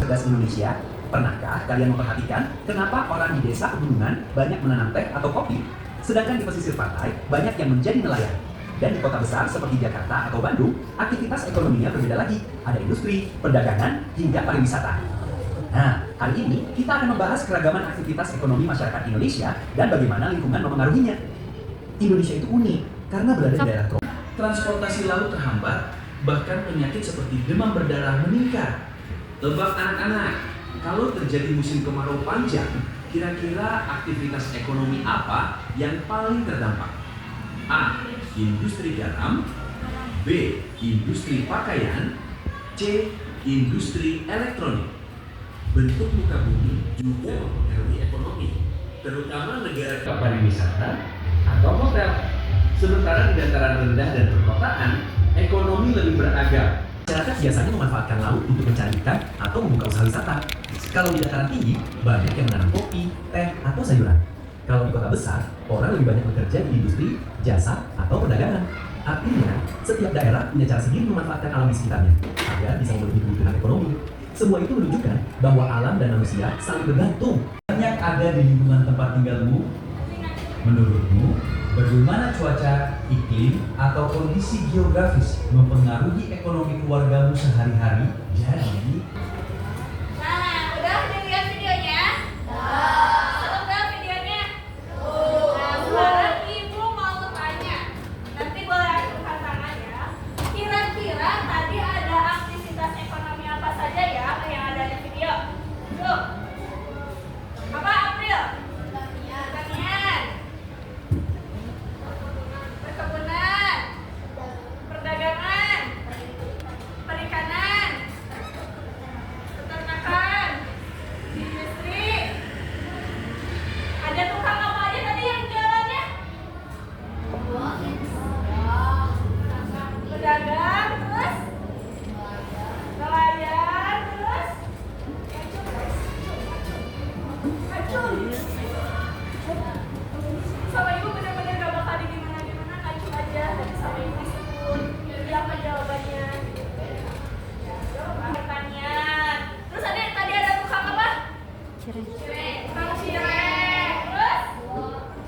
cerdas Indonesia? Pernahkah kalian memperhatikan kenapa orang di desa pegunungan banyak menanam teh atau kopi, sedangkan di pesisir pantai banyak yang menjadi nelayan? Dan di kota besar seperti Jakarta atau Bandung, aktivitas ekonominya berbeda lagi. Ada industri, perdagangan, hingga pariwisata. Nah, hari ini kita akan membahas keragaman aktivitas ekonomi masyarakat Indonesia dan bagaimana lingkungan mempengaruhinya. Indonesia itu unik karena berada di daerah tropis. Transportasi laut terhambat, bahkan penyakit seperti demam berdarah meningkat. Tebak anak-anak, kalau terjadi musim kemarau panjang, kira-kira aktivitas ekonomi apa yang paling terdampak? A. Industri garam, B. Industri pakaian, C. Industri elektronik. Bentuk muka bumi juga mempengaruhi ekonomi, terutama negara pariwisata atau hotel. Sementara di dataran rendah dan perkotaan, ekonomi lebih beragam. Masyarakat biasanya memanfaatkan laut untuk mencari ikan atau membuka usaha wisata. Kalau di dataran tinggi, banyak yang menanam kopi, teh, atau sayuran. Kalau di kota besar, orang lebih banyak bekerja di industri, jasa, atau perdagangan. Artinya, setiap daerah punya cara sendiri memanfaatkan alam di sekitarnya agar bisa memenuhi kebutuhan ekonomi. Semua itu menunjukkan bahwa alam dan manusia saling bergantung. Banyak ada di lingkungan tempat tinggalmu. Menurutmu, bagaimana cuaca, iklim, atau kondisi geografis mempengaruhi ekonomi keluargamu sehari-hari? Jadi, Nah, udah dilihat videonya? Seru nggak videonya? Nah, sekarang ibu mau tanya. Nanti boleh angkat tangan ya. Kira-kira tadi ada aktivitas ekonomi apa saja ya yang ada di video? Tuh. Apa, April? Pertanian. Perkebunan. Perdagangan. Perikanan. Peternakan. Industri. Ada tukang apa aja tadi yang jualannya? Pedagang, terus nelayan, terus acung. Sama ibu bener-bener gak bakal di gimana-gimana, acung aja. Tadi sama ibu disebut, iya apa jawabannya? Pertanian. Terus tadi ada tukang apa? Cireng. Tukang cireng. Terus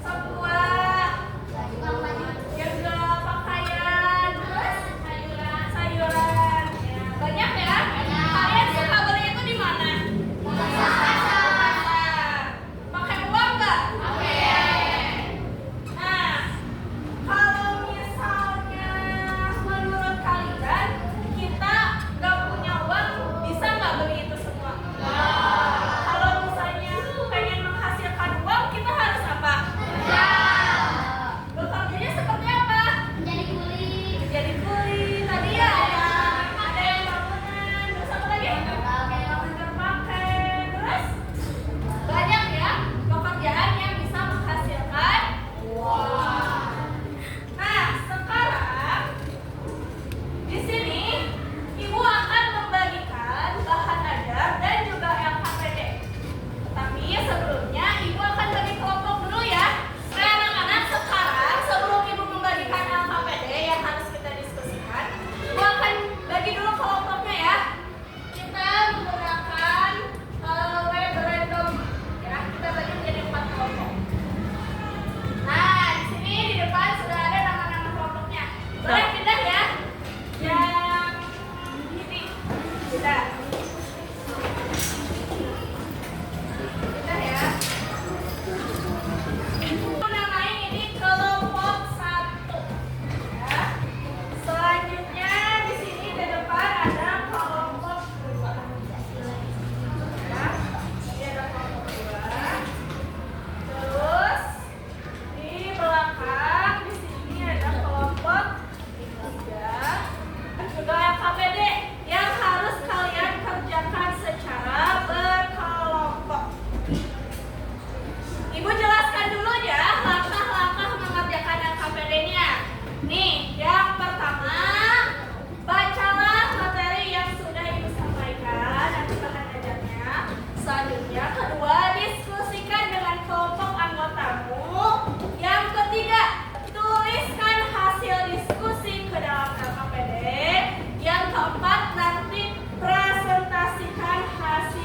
sebuah yang jual pakaian. Terus sayuran. Ya, banyak ya? Kalian suka beli itu di mana? Pasar. Pakai uang nggak? Nah, kalau misalnya menurut kalian kita nggak punya uang, bisa nggak beli itu semua? Kalau misalnya pengen menghasilkan uang, kita harus apa? Bekerjanya seperti apa? Jadi kuli. Tadi ya ada yang bangunan, terus apa lagi? Terpakai. Terus banyak ya pekerjaan yang bisa menghasilkan uang. Nah, sekarang di sini ibu akan membagikan bahan ajar dan juga LKPD. Tapi sebelumnya ibu akan bagi kelompok dulu ya. Nah, anak-anak, sekarang sebelum ibu membagikan LKPD yang harus kita diskusikan, ibu akan bagi dulu kelompoknya ya. Kita menggunakan web random ya. Kita bagi menjadi 4 kelompok. Nah, di sini di depan sudah ada nama-nama kelompoknya. Boleh pindah ya. Yang ini pindah. Pindah ya. Aku namain ini kelompok 1 ya. Selanjutnya di sini di depan ada kelompok 2 ya. Ini ada kelompok 2. Terus di belakang di sini ada kelompok 3. Juga LKPD yang harus kalian kerjakan secara berkelompok. Ibu jelaskan dulu ya langkah-langkah mengerjakan LKPD-nya. Nih, yang pertama, bacalah materi yang sudah ibu sampaikan nanti bahan ajarnya. Selanjutnya, kedua, diskusikan dengan kelompok anggotamu. Yang ketiga, tuliskan hasil diskusi ke dalam LKPD. Yang keempat, nanti presentasikan hasil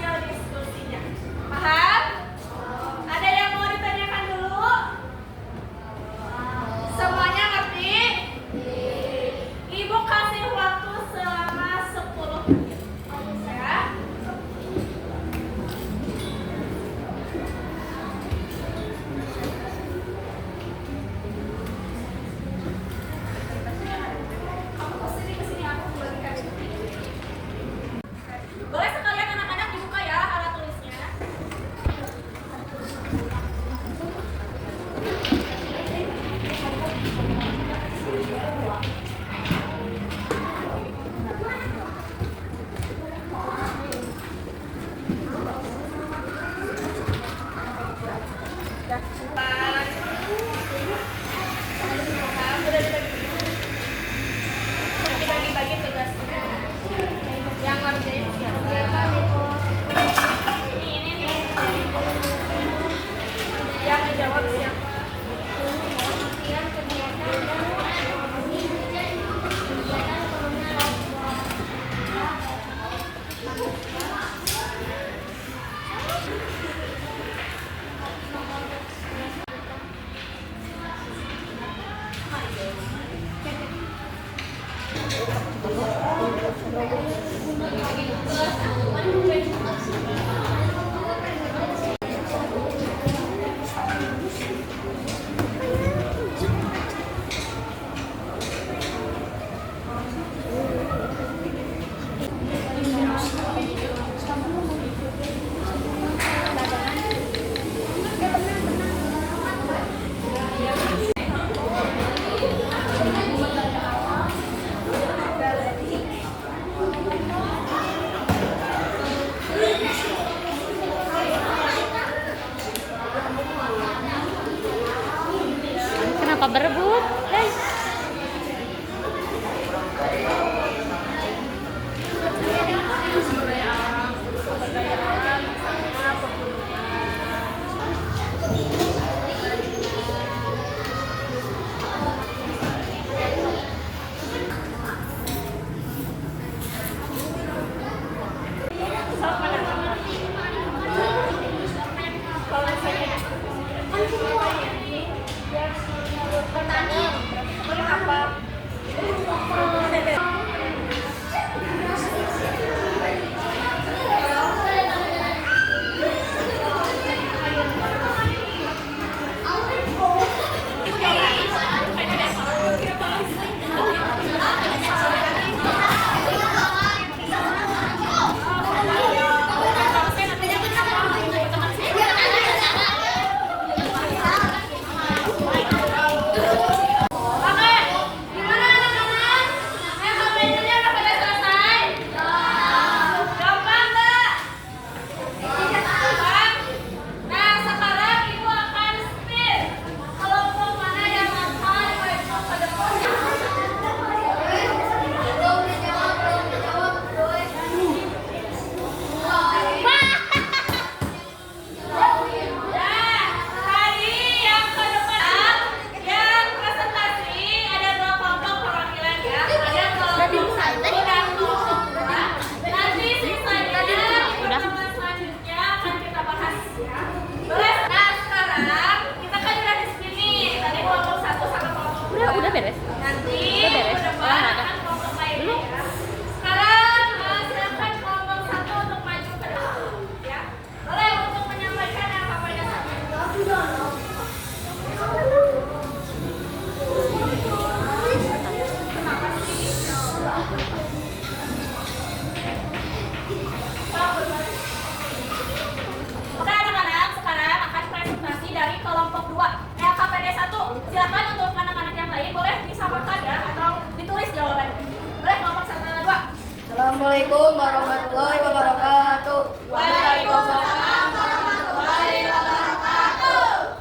Assalamualaikum warahmatullahi wabarakatuh. Waalaikumsalam warahmatullahi wabarakatuh.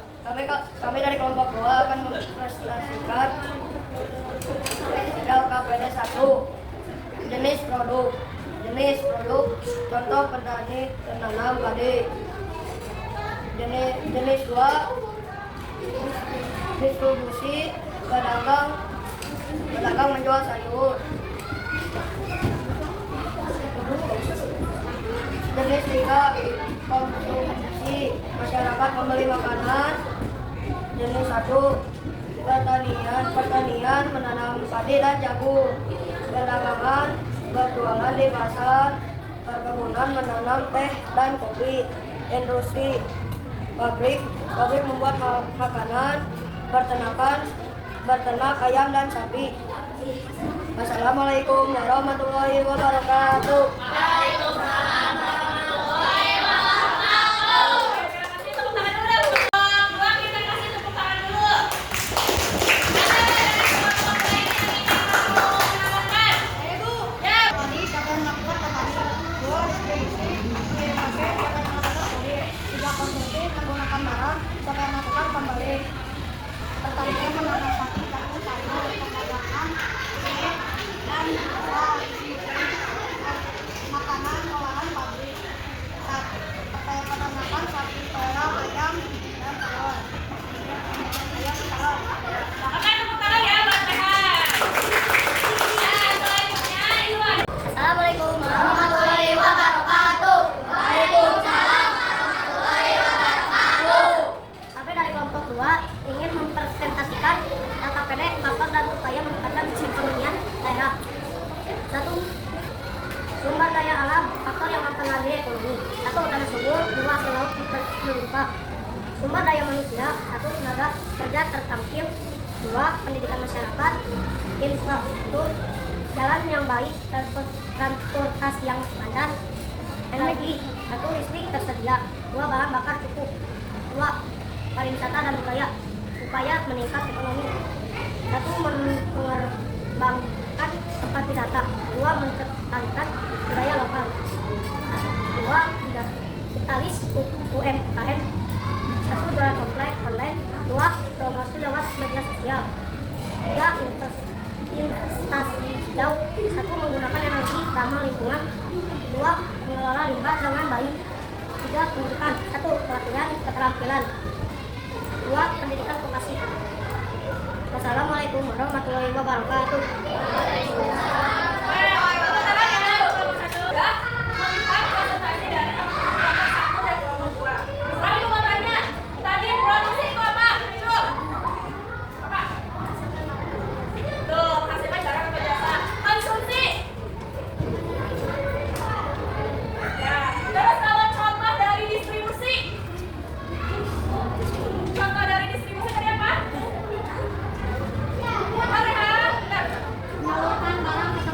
Kami dari kelompok 2 akan mempresentasikan LKPD 1. Jenis produk. Contoh petani penanam padi. Jenis 2. Distribusi pedagang menjual sayur. Jenis 3. Konsumsi masyarakat membeli makanan. Jenis 1. Pertanian menanam padi dan jagung. Perdagangan berjualan di pasar. Perkebunan menanam teh dan kopi. Industri pabrik membuat makanan. Berternak ayam dan sapi. Wassalamualaikum warahmatullahi wabarakatuh. Waalaikumsalam warahmatullahi wabarakatuh. Kasih tepuk tangan dulu. Dua kita kasih tepuk tangan dulu. Ada dari kelompok lain yang ingin kamu kenalan? Ibu. Ya. Tadi siapa yang melakukan petani? 2. Distribusi memakai siapa yang melakukan pembeli. 3. Konsumsi menggunakan barang siapa yang melakukan pembeli. Pertanian menanam sapi, jagung, sayur, perdagangan, dan makanan olahan pabrik. Peternakan sapi, perah, ayam, dan telur. Oke, tepuk tangan ya buat sehat. Nah, selanjutnya Iwan. Assalamualaikum warahmatullahi wabarakatuh. Waalaikumsalam warahmatullahi wabarakatuh. Kami dari kelompok 2 ingin mempresentasikan LKPD faktor dan upaya meningkatkan perekonomian daerah. 1. Sumber daya alam, faktor yang mempengaruhi ekonomi. 1. Tanah subur, 2. Hasil laut melimpah. Sumber daya manusia, 1. Tenaga kerja tertampil, 2. Pendidikan masyarakat, infrastruktur, jalan yang baik, transportasi yang padat, energi, 1. Listrik tersedia, 2. Bahan bakar cukup, 2. Pariwisata dan budaya, upaya meningkat ekonomi. 1. Mengembangkan tempat wisata, 2. Melestarikan budaya lokal, 2. Digitalis UMKM, 1. Jualan online, 2. Promosi lewat media sosial, 3. Investasi hijau, 1. Menggunakan energi ramah lingkungan, 2. Mengelola limbah dengan baik, 3. Pendidikan, 1. Pelatihan keterampilan, 2. Pendidikan vokasi. Wassalamualaikum warahmatullahi wabarakatuh. Menyalurkan barang ke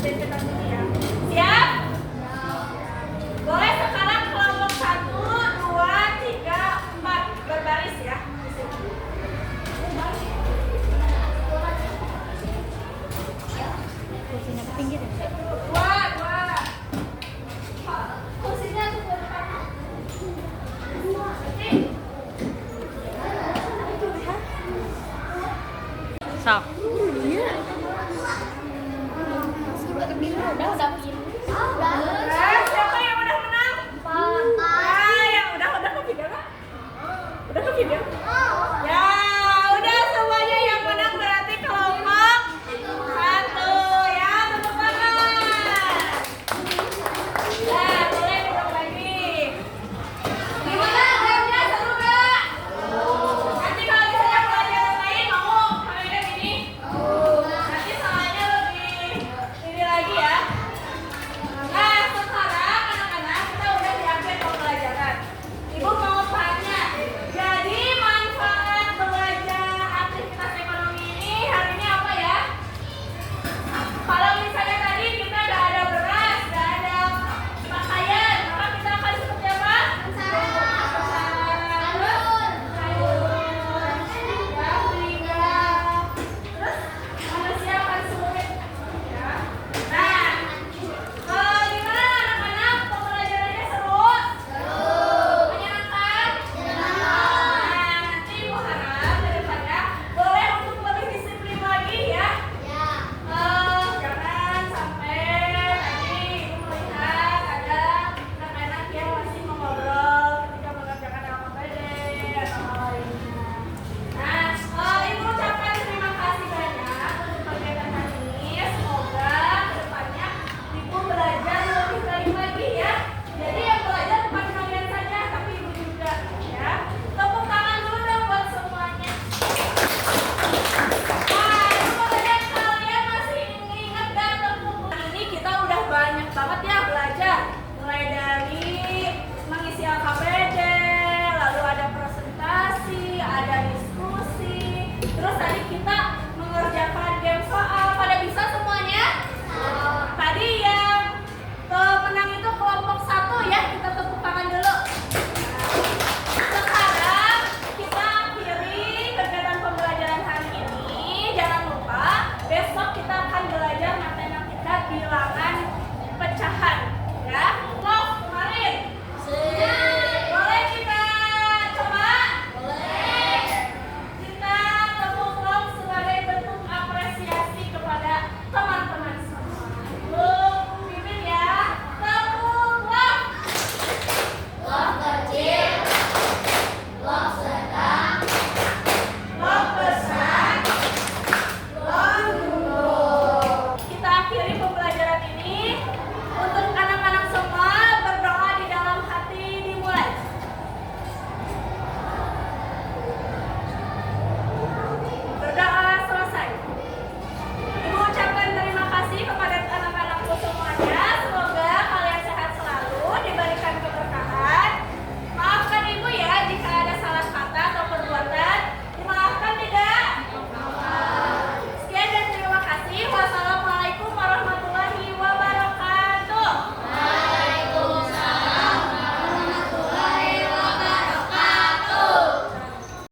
Denpetan dulu ya. Siap? Boleh sekarang kelompok 1, 2, 3, 4 berbaris ya. Kursinya ke pinggir ya. Dua. Kursinya tuh ke depan. Sok. Udah begini. Udah.